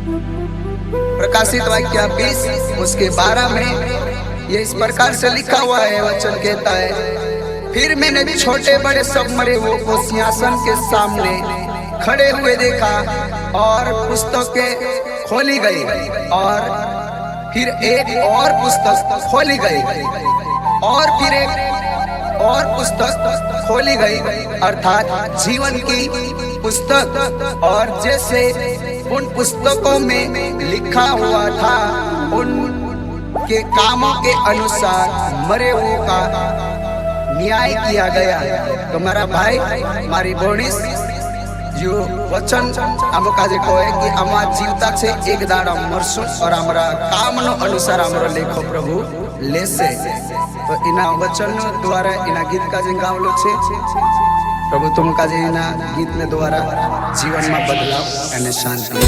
प्रकाशित वाक्य 20 उसके 12 में ये इस प्रकार से लिखा हुआ है। वचन कहता है, फिर मैंने भी छोटे बड़े सब मरे वो को सिंहासन के सामने खड़े हुए देखा और पुस्तकें खोली गई और फिर एक और पुस्तक खोली गई और फिर एक और पुस्तक खोली गई अर्थात जीवन की पुस्तक। और जैसे उन पुस्तकों में लिखा हुआ था उन के कामों के अनुसार मरे हुओं का न्याय किया गया। तो मेरा भाई मारी बोनिस जो वचन आम काजे कहे कि आमा जीवता छे एक दाड़ा मरसु और हमरा कामनो अनुसार हमरो लेखो प्रभु लेसे। तो इना वचन द्वारा इना गीत काजे गावलो छे प्रभु तुम काजे इना गीत ने द्वारा जीवन में बदलाव अने शांति।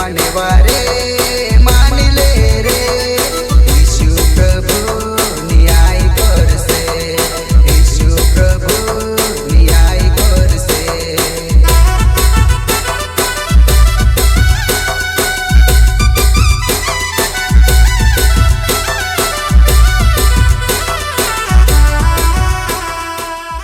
माने वारे